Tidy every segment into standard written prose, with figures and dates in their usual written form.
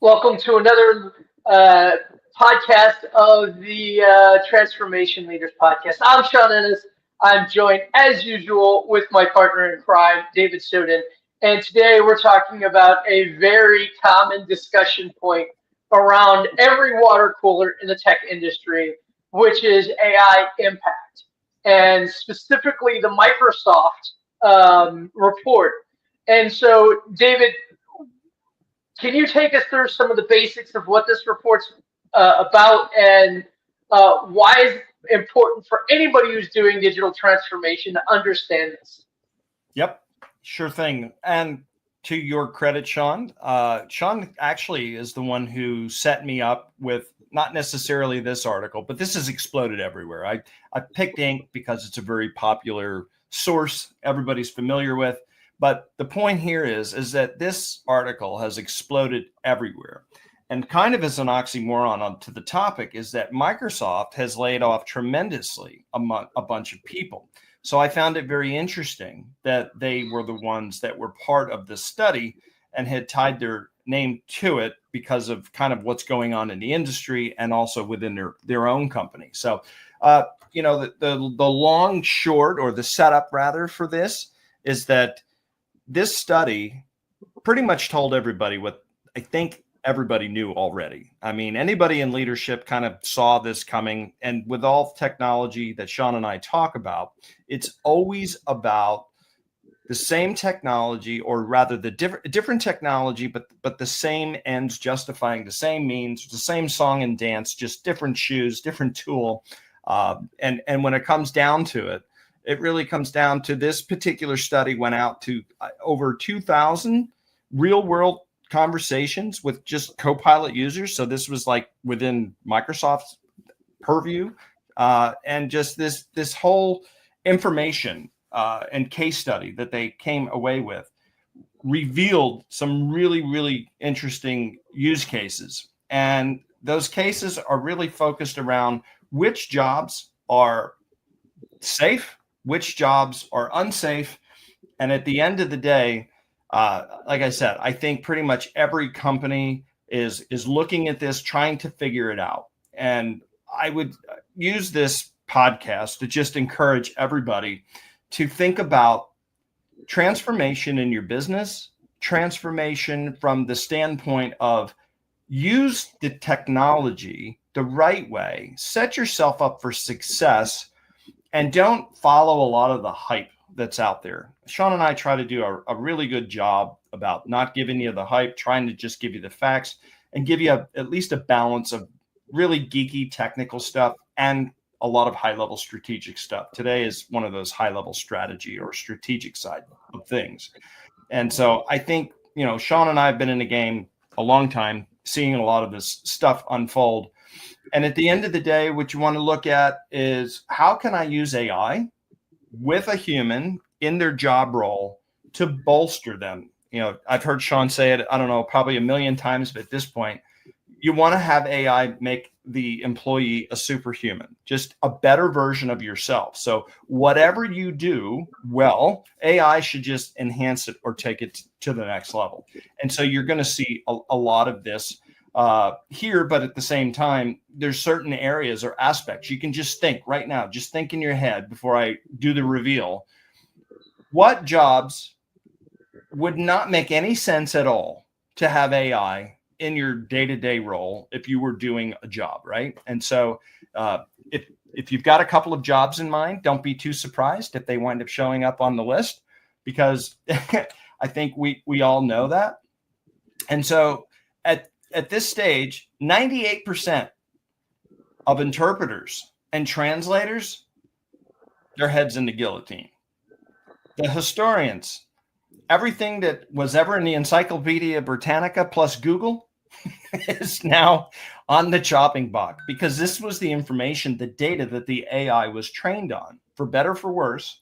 Welcome to another podcast of the Transformation Leaders Podcast. I'm Sean Ennis. I'm joined, as usual, with my partner in crime, David Soden. And today we're talking about a very common discussion point around every water cooler in the tech industry, which is AI impact, and specifically the Microsoft report. And so, David, can you take us through some of the basics of what this report's about and why is it important for anybody who's doing digital transformation to understand this? Yep, sure thing. And to your credit, Sean actually is the one who set me up with not necessarily this article, but this has exploded everywhere. I picked Inc. because it's a very popular source everybody's familiar with. But the point here is that this article has exploded everywhere. And kind of as an oxymoron onto the topic is that Microsoft has laid off tremendously a bunch of people. So I found it very interesting that they were the ones that were part of the study and had tied their name to it because of kind of what's going on in the industry and also within their own company. So, the long short, or the setup rather, for this is that this study pretty much told everybody what I think everybody knew already. I mean, anybody in leadership kind of saw this coming. And with all technology that Sean and I talk about, it's always about the same technology, or rather the different technology, but the same ends justifying the same means, the same song and dance, just different shoes, different tool. And when it comes down to it, it really comes down to this particular study went out to over 2,000 real world conversations with just Copilot users. So this was like within Microsoft's purview, and just this whole information and case study that they came away with revealed some really, really interesting use cases. And those cases are really focused around which jobs are safe, which jobs are unsafe. And at the end of the day, like I said, I think pretty much every company is looking at this, trying to figure it out. And I would use this podcast to just encourage everybody to think about transformation in your business, transformation from the standpoint of use the technology the right way, set yourself up for success, and don't follow a lot of the hype that's out there. Sean and I try to do a really good job about not giving you the hype, trying to just give you the facts and give you at least a balance of really geeky technical stuff and a lot of high-level strategic stuff. Today is one of those high-level strategy or strategic side of things. And so I think, Sean and I have been in the game a long time, seeing a lot of this stuff unfold. And at the end of the day, what you want to look at is, how can I use AI with a human in their job role to bolster them? I've heard Sean say it, I don't know, probably a million times, but at this point, you want to have AI make the employee a superhuman, just a better version of yourself. So whatever you do well, AI should just enhance it or take it to the next level. And so you're going to see a lot of this here, but at the same time, there's certain areas or aspects you can just think right now, just think in your head before I do the reveal. What jobs would not make any sense at all to have AI in your day-to-day role if you were doing a job, right? And so if you've got a couple of jobs in mind, don't be too surprised if they wind up showing up on the list, because I think we all know that. And so at this stage, 98% of interpreters and translators, their heads in the guillotine. The historians, everything that was ever in the Encyclopedia Britannica plus Google is now on the chopping block, because this was the information, the data that the AI was trained on, for better, for worse.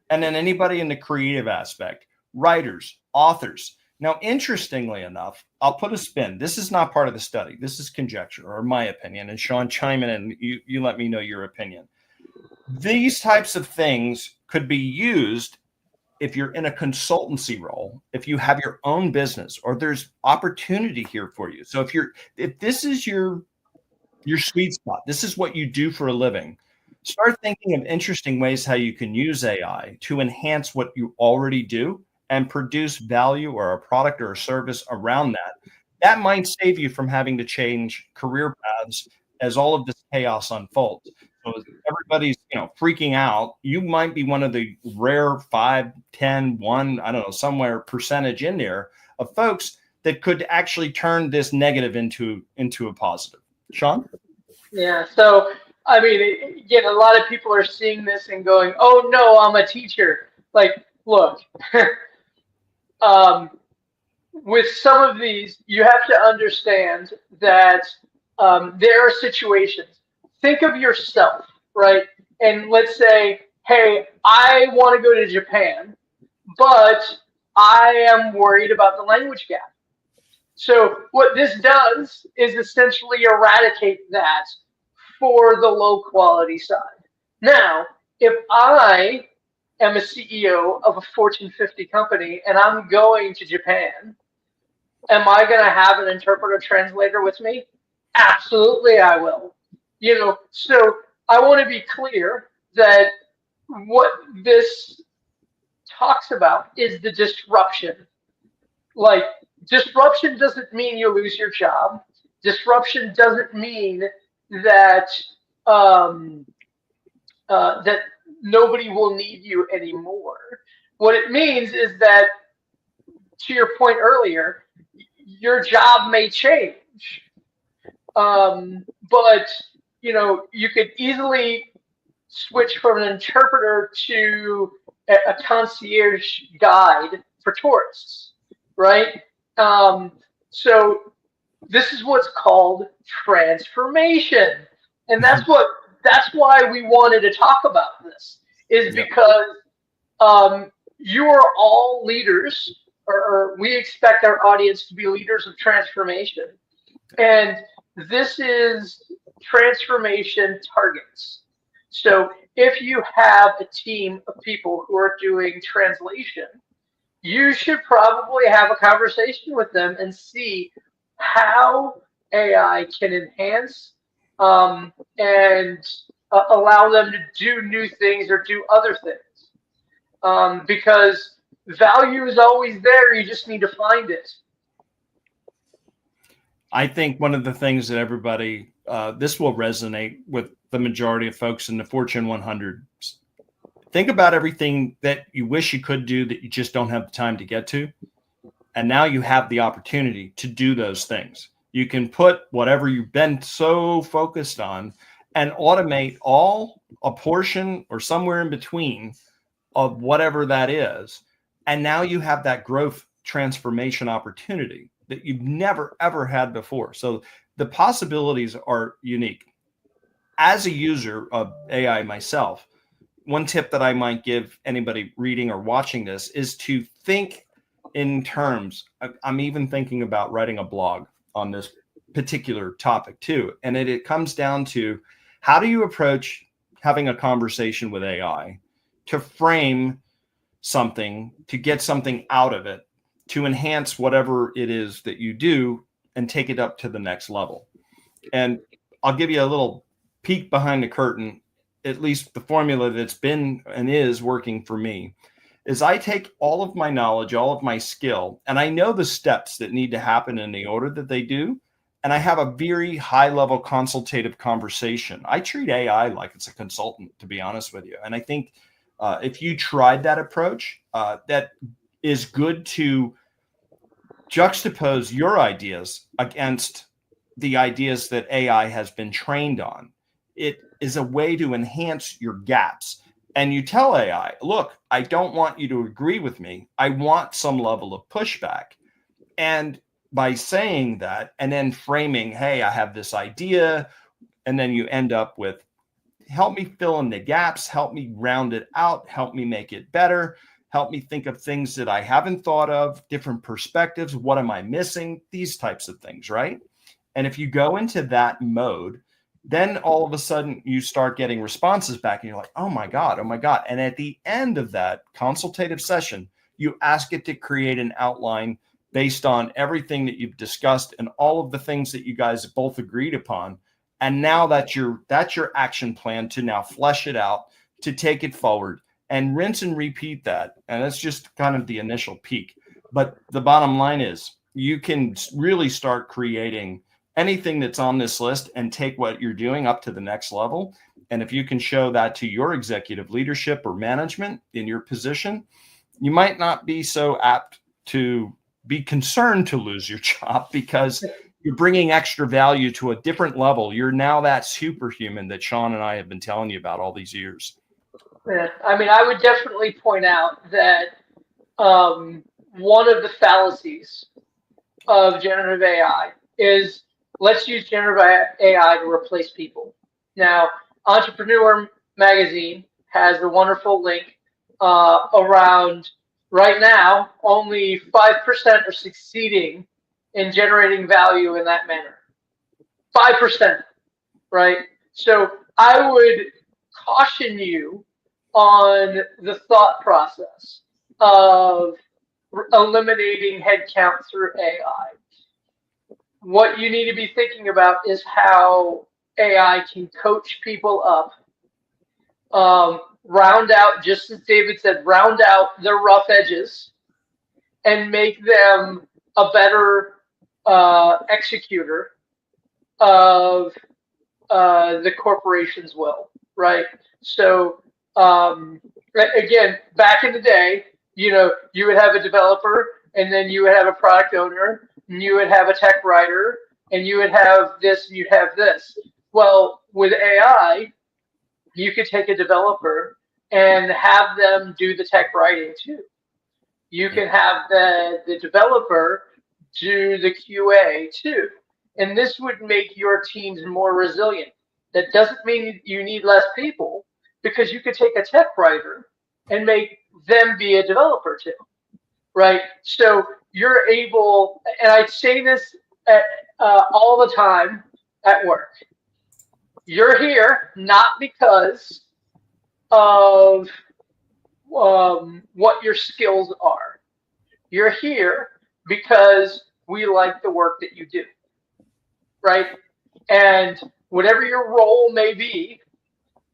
And then anybody in the creative aspect, writers, authors. Now, interestingly enough, I'll put a spin. This is not part of the study. This is conjecture, or my opinion. And Sean, chime in and you let me know your opinion. These types of things could be used if you're in a consultancy role, if you have your own business, or there's opportunity here for you. So if this is your sweet spot, this is what you do for a living, start thinking of interesting ways how you can use AI to enhance what you already do and produce value or a product or a service around that. That might save you from having to change career paths as all of this chaos unfolds. So as everybody's, freaking out, you might be one of the rare 5, 10, 1, I don't know, somewhere percentage in there of folks that could actually turn this negative into a positive. Sean? Yeah. So, I mean, again, a lot of people are seeing this and going, "Oh no, I'm a teacher." Like, look, with some of these, you have to understand that there are situations. Think of yourself, right? And let's say, hey, I want to go to Japan, but I am worried about the language gap. So what this does is essentially eradicate that for the low quality side. Now, if I am a CEO of a Fortune 50 company and I'm going to Japan, am I going to have an interpreter translator with me? Absolutely, I will. So I want to be clear that what this talks about is the disruption. Like, disruption doesn't mean you lose your job. Disruption doesn't mean that that nobody will need you anymore. What it means is that, to your point earlier, your job may change, but you could easily switch from an interpreter to a concierge guide for tourists, right? So this is what's called transformation, and that's why we wanted to talk about this, is because you are all leaders, or we expect our audience to be leaders of transformation. And this is transformation targets. So if you have a team of people who are doing translation, you should probably have a conversation with them and see how AI can enhance and allow them to do new things or do other things. Because value is always there. You just need to find it. I think one of the things that everybody, this will resonate with the majority of folks in the Fortune 100. Think about everything that you wish you could do that you just don't have the time to get to. And now you have the opportunity to do those things. You can put whatever you've been so focused on and automate a portion or somewhere in between of whatever that is. And now you have that growth transformation opportunity that you've never, ever had before. So the possibilities are unique. As a user of AI myself, one tip that I might give anybody reading or watching this is to think in terms. I'm even thinking about writing a blog on this particular topic too. And it comes down to, how do you approach having a conversation with AI to frame something, to get something out of it, to enhance whatever it is that you do and take it up to the next level. And I'll give you a little peek behind the curtain, at least the formula that's been and is working for me, is I take all of my knowledge, all of my skill, and I know the steps that need to happen in the order that they do. And I have a very high level consultative conversation. I treat AI like it's a consultant, to be honest with you. And I think if you tried that approach, that is good to juxtapose your ideas against the ideas that AI has been trained on. It is a way to enhance your gaps. And you tell AI, look, I don't want you to agree with me. I want some level of pushback. And by saying that and then framing, hey, I have this idea, and then you end up with, help me fill in the gaps, help me round it out, help me make it better, help me think of things that I haven't thought of, different perspectives, what am I missing, these types of things, right? And if you go into that mode, Then all of a sudden you start getting responses back and you're like, oh my God. And at the end of that consultative session, you ask it to create an outline based on everything that you've discussed and all of the things that you guys both agreed upon. And now that's your action plan to now flesh it out, to take it forward and rinse and repeat that. And that's just kind of the initial peak. But the bottom line is you can really start creating anything that's on this list and take what you're doing up to the next level. And if you can show that to your executive leadership or management in your position, you might not be so apt to be concerned to lose your job because you're bringing extra value to a different level. You're now that superhuman that Sean and I have been telling you about all these years. Yeah, I mean, I would definitely point out that one of the fallacies of generative AI is let's use generative AI to replace people. Now, Entrepreneur Magazine has a wonderful link around right now, only 5% are succeeding in generating value in that manner. 5%, right? So I would caution you on the thought process of eliminating headcount through AI. What you need to be thinking about is how AI can coach people up, round out, just as David said, round out their rough edges and make them a better executor of the corporation's will, right? So again, back in the day, you would have a developer, and then you would have a product owner, and you would have a tech writer, and you would have this, and you'd have this. Well, with AI, you could take a developer and have them do the tech writing too. You can have the developer do the QA too. And this would make your teams more resilient. That doesn't mean you need less people, because you could take a tech writer and make them be a developer too, right? So you're able, and I say this all the time at work. You're here not because of what your skills are. You're here because we like the work that you do, right? And whatever your role may be,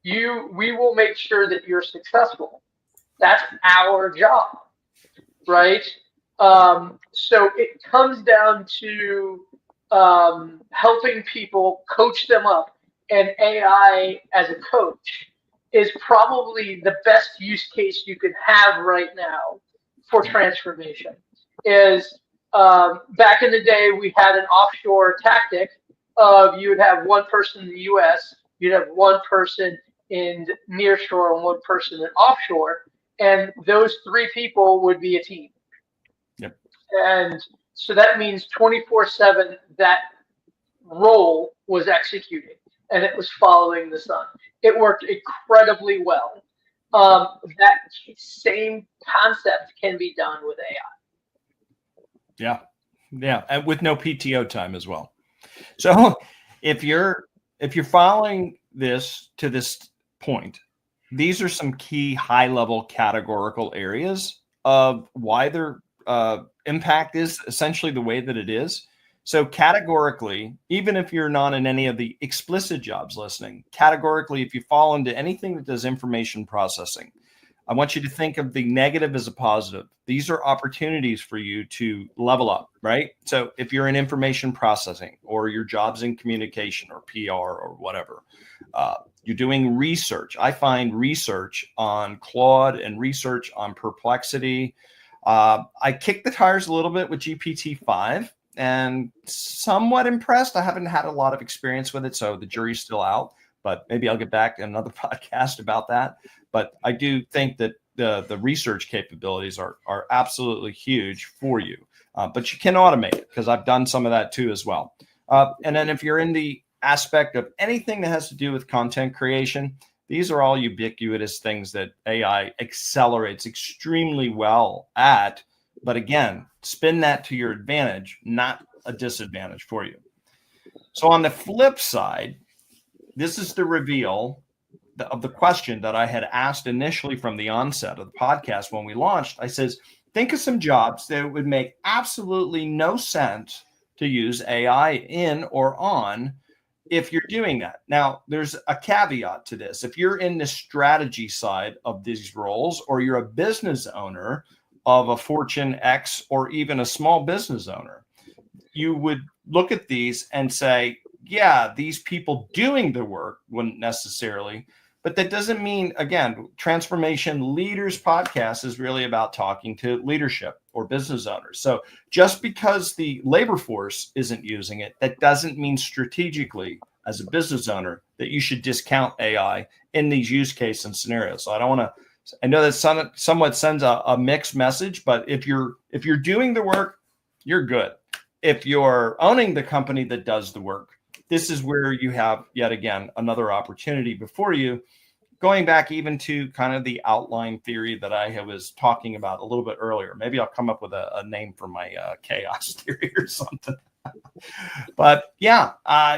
we will make sure that you're successful. That's our job, right? So it comes down to helping people, coach them up, and AI as a coach is probably the best use case you can have right now for transformation. Is back in the day, we had an offshore tactic of you would have one person in the U.S., you'd have one person in nearshore and one person in offshore, and those three people would be a team. Yep. And so that means 24/7 that role was executing, and it was following the sun. It worked incredibly well. That same concept can be done with AI. Yeah, and with no PTO time as well. So if you're following this to this point, these are some key high-level categorical areas of why their impact is essentially the way that it is. So categorically, even if you're not in any of the explicit jobs listening, categorically, if you fall into anything that does information processing, I want you to think of the negative as a positive. These are opportunities for you to level up, right? So if you're in information processing, or your job's in communication or PR or whatever, you're doing research. I find research on Claude and research on Perplexity. I kicked the tires a little bit with GPT-5 and somewhat impressed. I haven't had a lot of experience with it, so the jury's still out, but maybe I'll get back in another podcast about that. But I do think that the research capabilities are absolutely huge for you. But you can automate it, because I've done some of that too as well. And then if you're in the aspect of anything that has to do with content creation, these are all ubiquitous things that AI accelerates extremely well at. But again, spin that to your advantage, not a disadvantage for you. So on the flip side, this is the reveal of the question that I had asked initially from the onset of the podcast when we launched. I says, think of some jobs that would make absolutely no sense to use AI in or on if you're doing that. Now, there's a caveat to this. If you're in the strategy side of these roles, or you're a business owner of a Fortune X or even a small business owner, you would look at these and say, yeah, these people doing the work wouldn't necessarily. But that doesn't mean, again, Transformation Leaders Podcast is really about talking to leadership or business owners. So just because the labor force isn't using it, that doesn't mean strategically as a business owner that you should discount AI in these use case and scenarios. So I know that somewhat sends a mixed message, but if you're doing the work, you're good. If you're owning the company that does the work, this is where you have, yet again, another opportunity before you. Going back even to kind of the outline theory that I was talking about a little bit earlier. Maybe I'll come up with a name for my chaos theory or something. But yeah,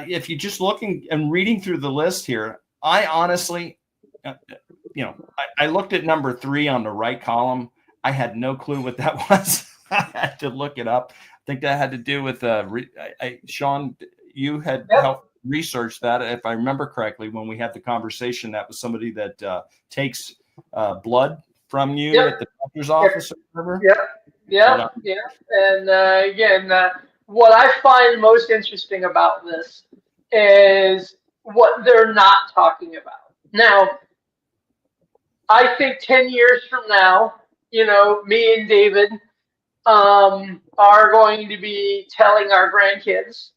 if you're just looking and reading through the list here, I honestly, I looked at number 3 on the right column. I had no clue what that was. I had to look it up. I think that had to do with Sean. You had helped research that, if I remember correctly, when we had the conversation. That was somebody that takes blood from you at the doctor's office. Yeah. And again, what I find most interesting about this is what they're not talking about. Now, I think 10 years from now, me and David are going to be telling our grandkids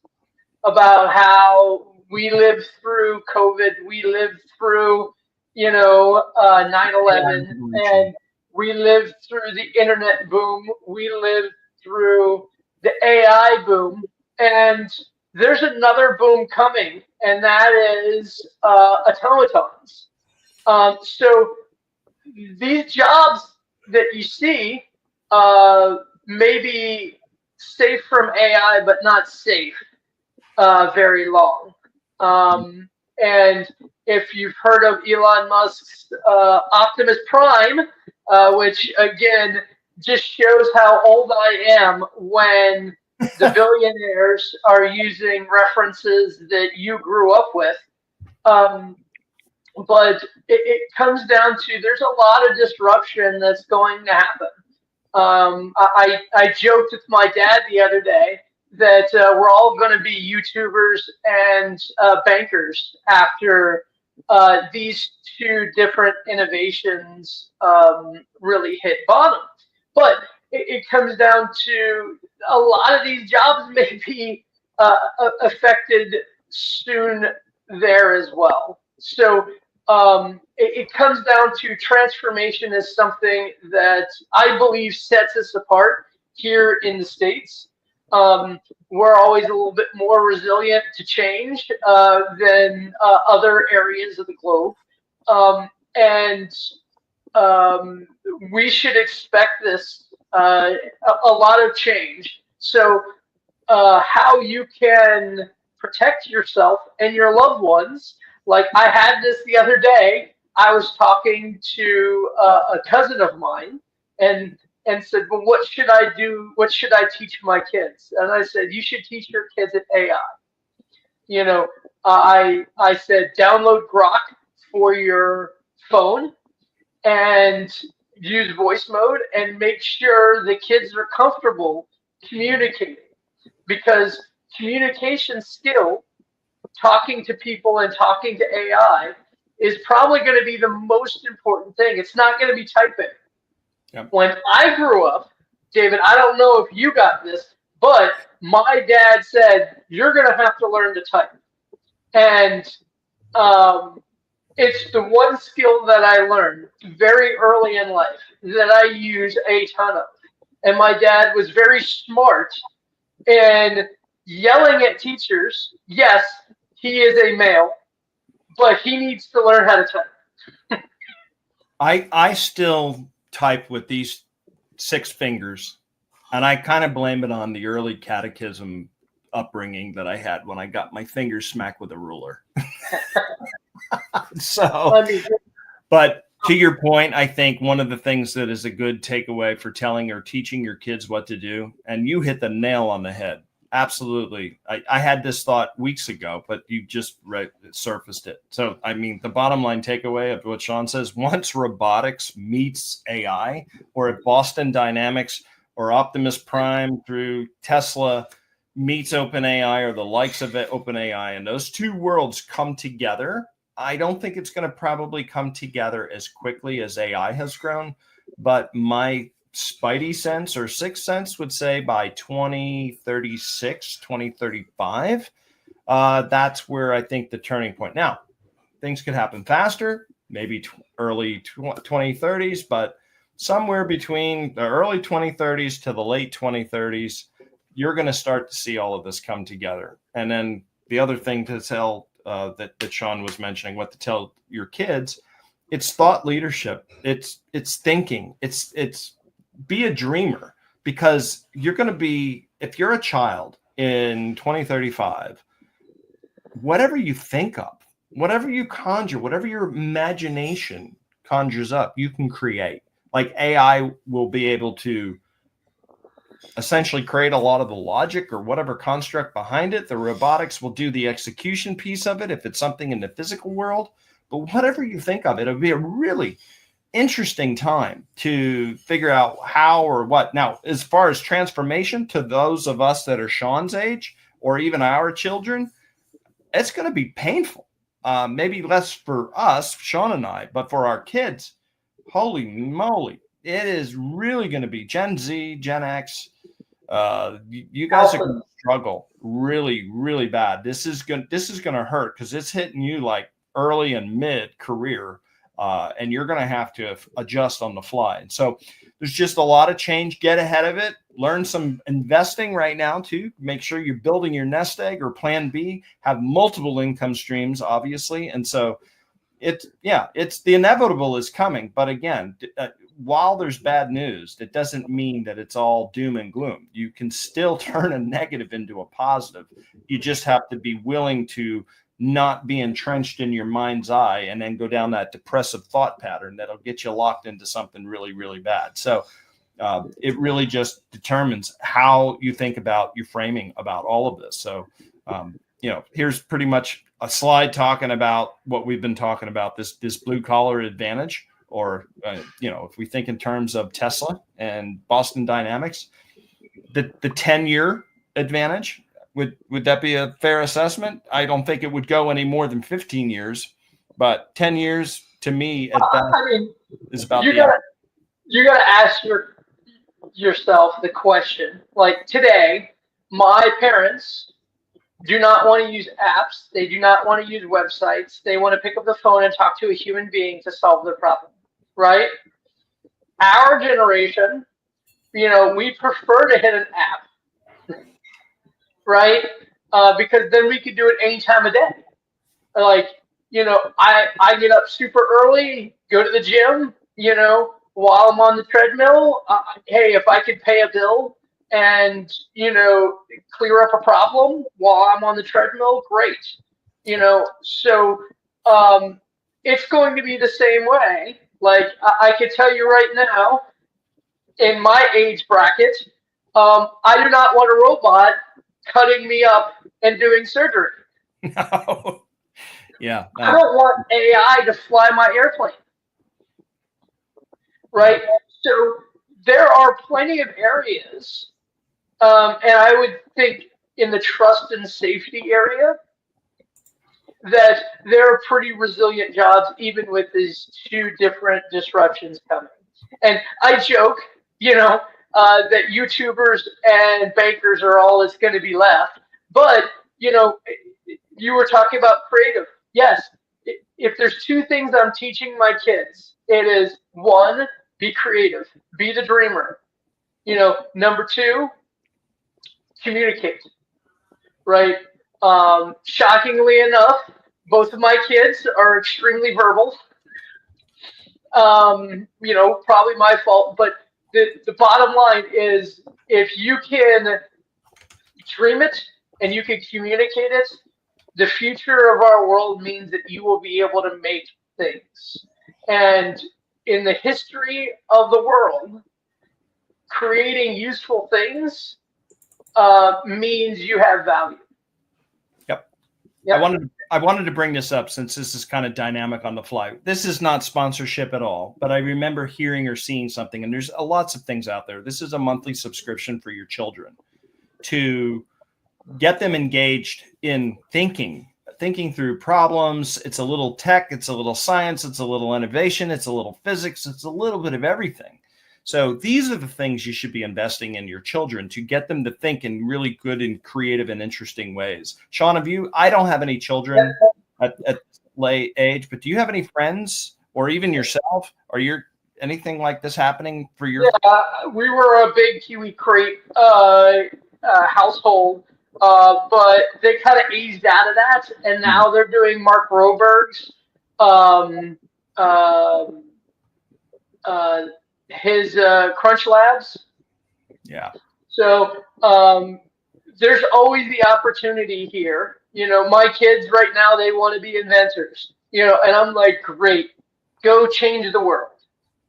about how we lived through COVID, we lived through, 9/11, and we lived through the internet boom, we lived through the AI boom, and there's another boom coming, and that is automatons. So these jobs that you see may be safe from AI, but not safe very long. And if you've heard of Elon Musk's Optimus Prime, which again just shows how old I am when the billionaires are using references that you grew up with. But it comes down to there's a lot of disruption that's going to happen. I joked with my dad the other day that we're all going to be YouTubers and bankers after these two different innovations really hit bottom. But it comes down to a lot of these jobs may be affected soon there as well. So it comes down to transformation as something that I believe sets us apart here in the States. We're always a little bit more resilient to change than other areas of the globe. And we should expect this, a lot of change. So how you can protect yourself and your loved ones. Like I had this the other day. I was talking to a cousin of mine and said, well, what should I do? What should I teach my kids? And I said, you should teach your kids at AI. I said, download Grok for your phone and use voice mode and make sure the kids are comfortable communicating, because communication skill, talking to people and talking to AI, is probably going to be the most important thing. It's not going to be typing. Yep. When I grew up, David, I don't know if you got this, but my dad said, you're going to have to learn to type. And it's the one skill that I learned very early in life that I use a ton of. And my dad was very smart in yelling at teachers. Yes, he is a male, but he needs to learn how to type. I still type with these 6 fingers, and I kind of blame it on the early catechism upbringing that I had when I got my fingers smacked with a ruler. So, I mean, but to your point, I think one of the things that is a good takeaway for telling or teaching your kids what to do, and you hit the nail on the head. Absolutely. I had this thought weeks ago, but you just surfaced it. So, I mean, the bottom line takeaway of what Sean says, once robotics meets AI, or if Boston Dynamics or Optimus Prime through Tesla meets OpenAI or the likes of OpenAI, and those two worlds come together, I don't think it's going to probably come together as quickly as AI has grown, but my spidey sense or sixth sense would say by 2036, 2035, that's where I think the turning point. Now, things could happen faster, maybe early 2030s, but somewhere between the early 2030s to the late 2030s, you're going to start to see all of this come together. And then the other thing to tell that Sean was mentioning, what to tell your kids, it's thought leadership. It's thinking. It's be a dreamer, because you're going to be, if you're a child in 2035, whatever you think of, whatever you conjure, whatever your imagination conjures up, you can create. Like AI will be able to essentially create a lot of the logic or whatever construct behind it. The robotics will do the execution piece of it if it's something in the physical world. But whatever you think of, it'll be a really interesting time to figure out how or what. Now, as far as transformation to those of us that are Sean's age or even our children, it's going to be painful. Maybe less for us, Sean and I, but for our kids, holy moly, it is really going to be Gen Z, Gen X. You guys are going to struggle really, really bad. This is going to hurt because it's hitting you like early and mid career. And you're going to have to adjust on the fly. And so there's just a lot of change. Get ahead of it. Learn some investing right now, too. Make sure you're building your nest egg or plan B. Have multiple income streams, obviously. And so it's the inevitable is coming. But again, while there's bad news, that doesn't mean that it's all doom and gloom. You can still turn a negative into a positive. You just have to be willing to not be entrenched in your mind's eye and then go down that depressive thought pattern that'll get you locked into something really, really bad. So it really just determines how you think about your framing about all of this. So, here's pretty much a slide talking about what we've been talking about, this blue collar advantage, or, if we think in terms of Tesla and Boston Dynamics, the 10-year advantage. Would that be a fair assessment? I don't think it would go any more than 15 years, but 10 years to me at that is about you gotta ask yourself the question. Like today, my parents do not want to use apps. They do not want to use websites. They want to pick up the phone and talk to a human being to solve their problem, right? Our generation, we prefer to hit an app. Right? Because then we could do it any time of day. Like, I get up super early, go to the gym, while I'm on the treadmill. Hey, if I could pay a bill and, clear up a problem while I'm on the treadmill, great. So it's going to be the same way. Like, I can tell you right now, in my age bracket, I do not want a robot cutting me up and doing surgery. No. Yeah. No. I don't want AI to fly my airplane. Right? So there are plenty of areas, and I would think in the trust and safety area, that there are pretty resilient jobs, even with these two different disruptions coming. And I joke, that YouTubers and bankers are all that's going to be left. But, you were talking about creative. Yes, if there's two things I'm teaching my kids, it is one, be creative, be the dreamer. Number two, communicate, right? Shockingly enough, both of my kids are extremely verbal. Probably my fault, but the bottom line is if you can dream it and you can communicate it, the future of our world means that you will be able to make things. And in the history of the world, creating useful things means you have value. Yep. Yep. I wanted to bring this up since this is kind of dynamic on the fly. This is not sponsorship at all, but I remember hearing or seeing something, and there's lots of things out there. This is a monthly subscription for your children to get them engaged in thinking through problems. It's a little tech, it's a little science, it's a little innovation, it's a little physics, it's a little bit of everything. So these are the things you should be investing in your children to get them to think in really good and creative and interesting ways. Sean, I don't have any children at late age, but do you have any friends or even yourself? Are you anything like this happening for your? Yeah, we were a big Kiwi crate household, but they kind of eased out of that, and now they're doing Mark Roberg's his Crunch Labs. Yeah. So there's always the opportunity here. My kids right now, they want to be inventors, and I'm like, great, go change the world,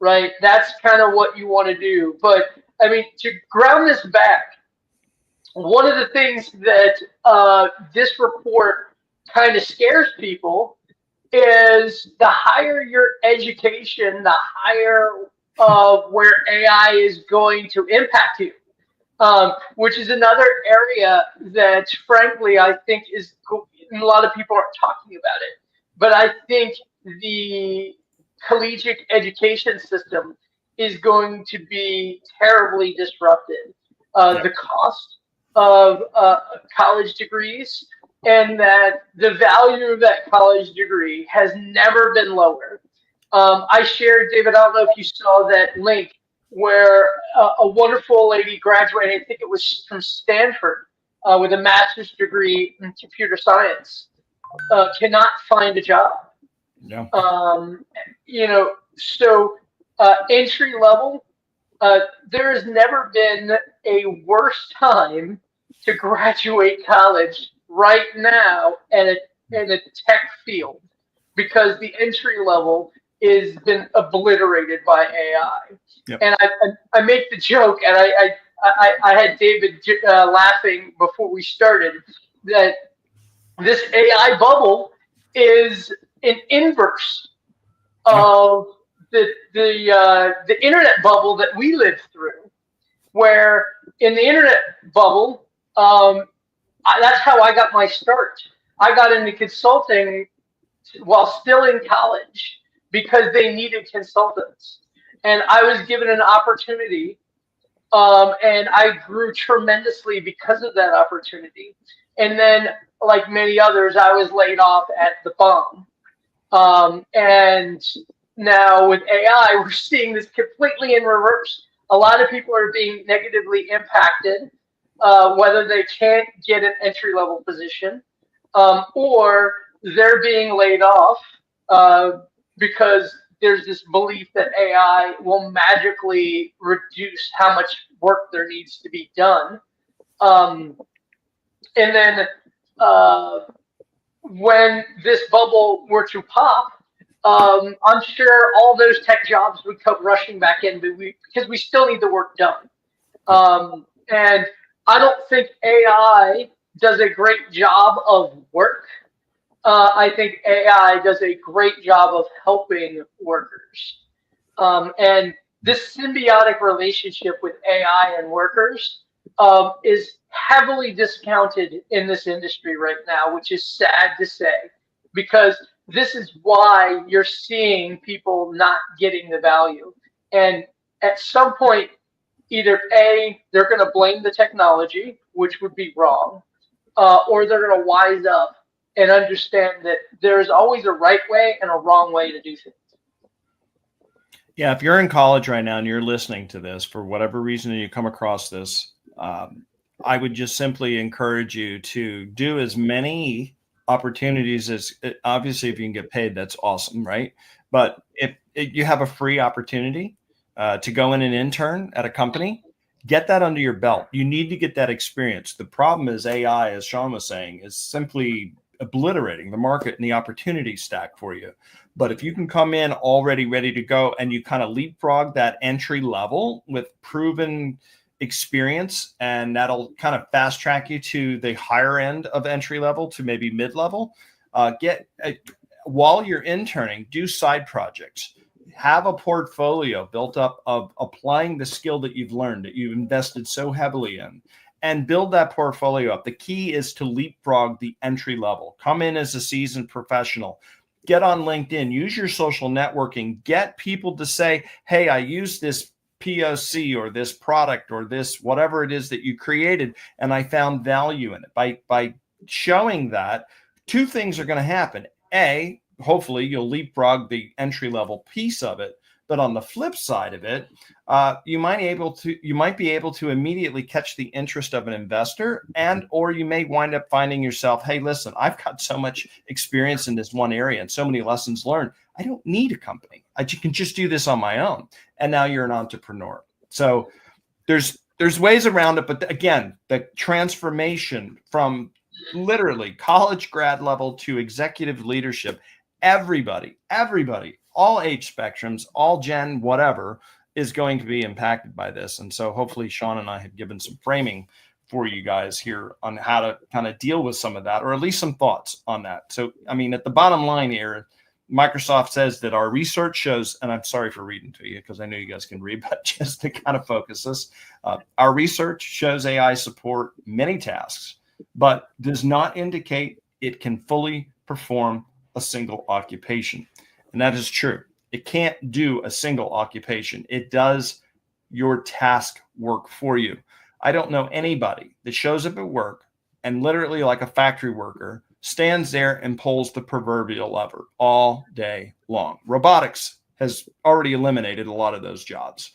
right? That's kind of what you want to do. But I mean, to ground this back, one of the things that this report kind of scares people is the higher your education, the higher where AI is going to impact you, which is another area that, frankly, I think is a lot of people aren't talking about it. But I think the collegiate education system is going to be terribly disrupted. The cost of college degrees and that the value of that college degree has never been lower. I shared, David, I don't know if you saw that link where a wonderful lady graduated, I think it was from Stanford, with a master's degree in computer science, cannot find a job. Yeah. So entry level, there has never been a worse time to graduate college right now in a tech field, because the entry level has been obliterated by AI. Yep. And I make the joke, and I had David laughing before we started, that this AI bubble is an inverse of the internet bubble that we lived through, where in the internet bubble, that's how I got my start. I got into consulting while still in college because they needed consultants. And I was given an opportunity, and I grew tremendously because of that opportunity. And then, like many others, I was laid off at the bomb. And now with AI, we're seeing this completely in reverse. A lot of people are being negatively impacted, whether they can't get an entry-level position, or they're being laid off because there's this belief that AI will magically reduce how much work there needs to be done. And then when this bubble were to pop, I'm sure all those tech jobs would come rushing back in, because we still need the work done. And I don't think AI does a great job of work. I think AI does a great job of helping workers. And this symbiotic relationship with AI and workers is heavily discounted in this industry right now, which is sad to say, because this is why you're seeing people not getting the value. And at some point, either A, they're going to blame the technology, which would be wrong, or they're going to wise up and understand that there is always a right way and a wrong way to do things. Yeah, if you're in college right now and you're listening to this, for whatever reason you come across this, I would just simply encourage you to do as many opportunities as, obviously, if you can get paid, that's awesome, right? But if you have a free opportunity to go in and intern at a company, get that under your belt. You need to get that experience. The problem is AI, as Sean was saying, is simply obliterating the market and the opportunity stack for you. But if you can come in already ready to go and you kind of leapfrog that entry level with proven experience, and that'll kind of fast track you to the higher end of entry level to maybe mid-level. While you're interning, do side projects. Have a portfolio built up of applying the skill that you've learned, that you've invested so heavily in, and build that portfolio up. The key is to leapfrog the entry level. Come in as a seasoned professional. Get on LinkedIn. Use your social networking. Get people to say, hey, I use this POC or this product or this whatever it is that you created, and I found value in it. By showing that, two things are going to happen. A, hopefully you'll leapfrog the entry level piece of it. But on the flip side of it, you might be able to immediately catch the interest of an investor, or you may wind up finding yourself, hey, listen, I've got so much experience in this one area and so many lessons learned. I don't need a company. I can just do this on my own. And now you're an entrepreneur. So there's ways around it. But again, the transformation from literally college grad level to executive leadership, everybody, all age spectrums, all gen, whatever, is going to be impacted by this. And so hopefully Sean and I have given some framing for you guys here on how to kind of deal with some of that, or at least some thoughts on that. So, I mean, at the bottom line here, Microsoft says that our research shows, and I'm sorry for reading to you because I know you guys can read, but just to kind of focus us, our research shows AI support many tasks, but does not indicate it can fully perform a single occupation. And that is true. It can't do a single occupation. It does your task work for you. I don't know anybody that shows up at work and literally like a factory worker stands there and pulls the proverbial lever all day long. Robotics has already eliminated a lot of those jobs.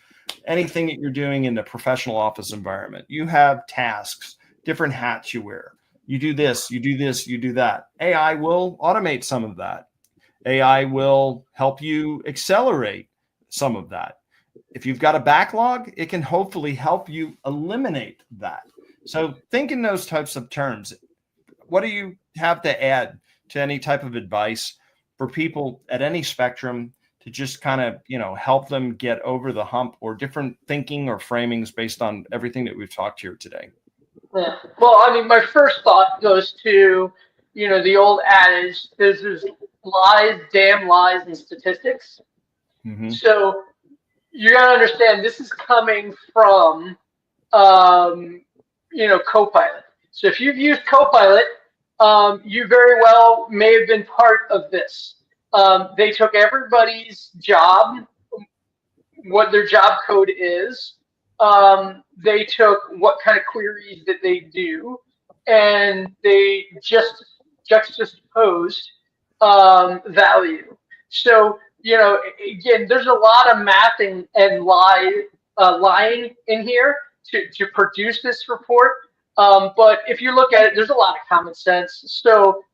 Anything that you're doing in the professional office environment, you have tasks, different hats you wear. You do this, you do this, you do that. AI will automate some of that. AI will help you accelerate some of that. If you've got a backlog, it can hopefully help you eliminate that. So think in those types of terms. What do you have to add to any type of advice for people at any spectrum to just kind of, help them get over the hump, or different thinking or framings based on everything that we've talked here today? Yeah. Well, I mean, my first thought goes to, the old adage, there's lies, damn lies, and statistics. Mm-hmm. So you got to understand this is coming from, Copilot. So if you've used Copilot, you very well may have been part of this. They took everybody's job, what their job code is. They took what kind of queries that they do, and they just juxtaposed value. So, again, there's a lot of mathing and lying in here to produce this report. But if you look at it, there's a lot of common sense. So,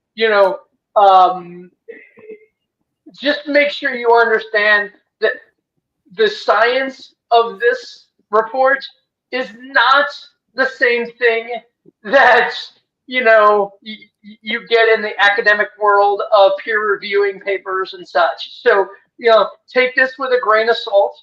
just make sure you understand that the science of this report is not the same thing that, you get in the academic world of peer reviewing papers and such. So, take this with a grain of salt.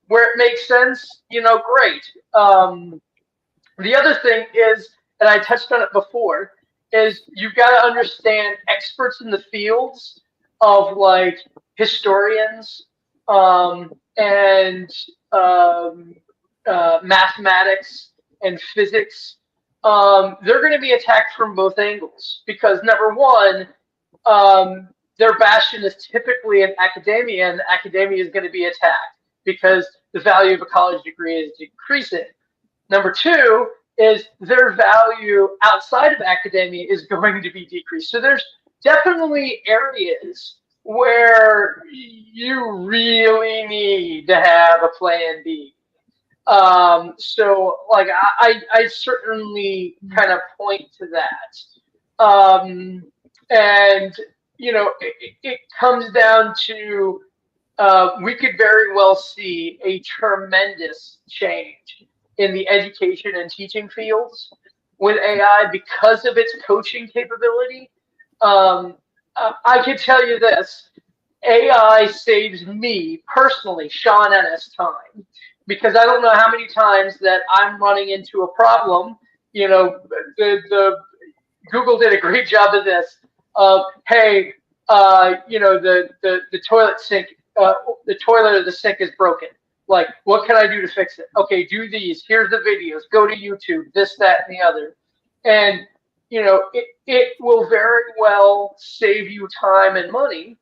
Where it makes sense, great. The other thing is, and I touched on it before, is you've got to understand experts in the fields of like historians and mathematics and physics. They're going to be attacked from both angles because, number one, their bastion is typically in academia, and academia is going to be attacked because the value of a college degree is decreasing. Number two is their value outside of academia is going to be decreased. So there's definitely areas where you really need to have a plan B. So like I certainly kind of point to that. And it comes down to we could very well see a tremendous change in the education and teaching fields with AI because of its coaching capability I can tell you this. AI saves me personally, Sean Ennis, time because I don't know how many times that I'm running into a problem. You know, the Google did a great job of this. Of hey, the toilet sink, the toilet or the sink is broken. Like, what can I do to fix it? Okay, do these. Here's the videos. Go to YouTube. This, that, and the other. And it will very well save you time and money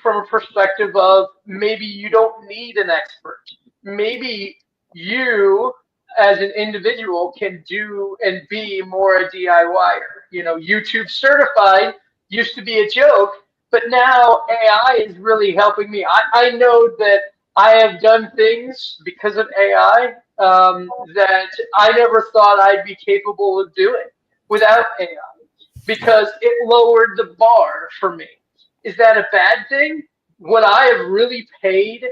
from a perspective of maybe you don't need an expert. Maybe you as an individual can do and be more a DIYer. YouTube certified used to be a joke, but now AI is really helping me. I know that I have done things because of AI that I never thought I'd be capable of doing without AI because it lowered the bar for me. Is that a bad thing? Would I have really paid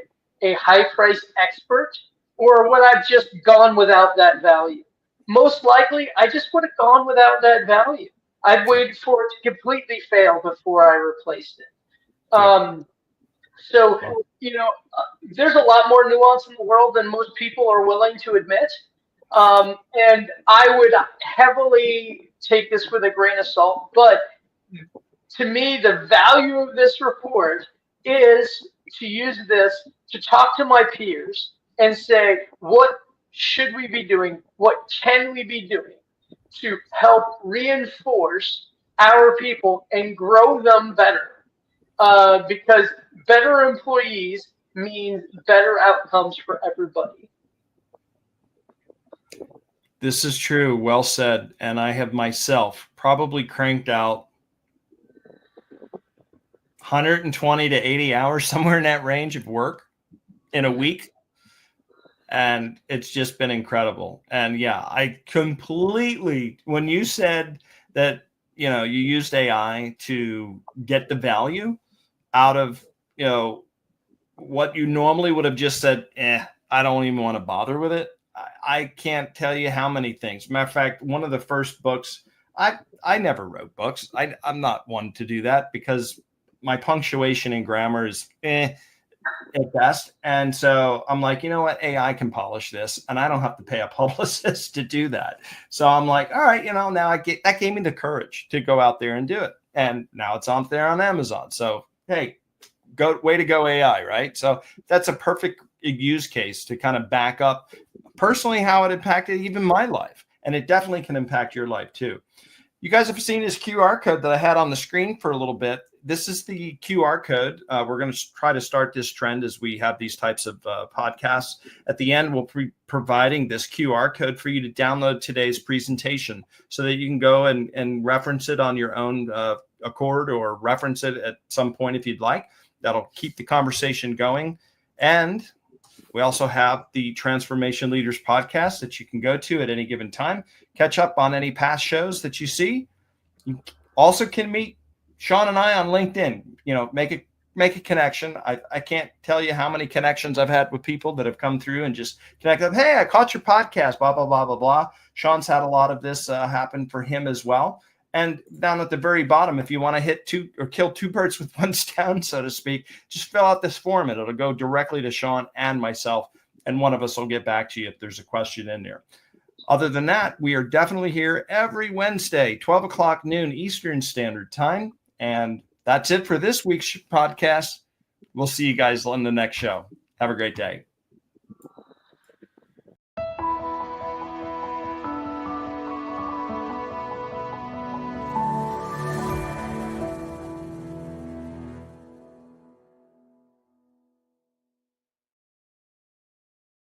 a high priced expert or would I have just gone without that value? Most likely, I just would have gone without that value. I'd waited for it to completely fail before I replaced it. So, there's a lot more nuance in the world than most people are willing to admit. And I would heavily take this with a grain of salt. But to me, the value of this report is to use this to talk to my peers and say, what should we be doing? What can we be doing to help reinforce our people and grow them better? Because better employees means better outcomes for everybody. This is true. Well said. And I have myself probably cranked out 120 to 80 hours, somewhere in that range of work in a week. And it's just been incredible. And yeah, I completely, when you said that, you used AI to get the value out of, what you normally would have just said, I don't even want to bother with it. I can't tell you how many things. Matter of fact, one of the first books, I never wrote books. I'm not one to do that because my punctuation and grammar is at best. And so I'm like, you know what? AI can polish this and I don't have to pay a publicist to do that. So I'm like, all right, now that gave me the courage to go out there and do it. And now it's on there on Amazon. So, hey, way to go AI, right? So that's a perfect use case to kind of back up personally how it impacted even my life. And it definitely can impact your life too. You guys have seen this QR code that I had on the screen for a little bit. This is the QR code. We're going to try to start this trend as we have these types of podcasts. At the end, we'll be providing this QR code for you to download today's presentation so that you can go and reference it on your own accord or reference it at some point if you'd like. That'll keep the conversation going. And we also have the Transformation Leaders podcast that you can go to at any given time. Catch up on any past shows that you see. You also can meet Sean and I on LinkedIn. Make a connection. I can't tell you how many connections I've had with people that have come through and just connect them. Hey, I caught your podcast, blah, blah, blah, blah, blah. Sean's had a lot of this happen for him as well. And down at the very bottom, if you want to hit kill two birds with one stone, so to speak, just fill out this form and it'll go directly to Sean and myself. And one of us will get back to you if there's a question in there. Other than that, we are definitely here every Wednesday, 12 o'clock noon Eastern Standard Time. And that's it for this week's podcast. We'll see you guys on the next show. Have a great day.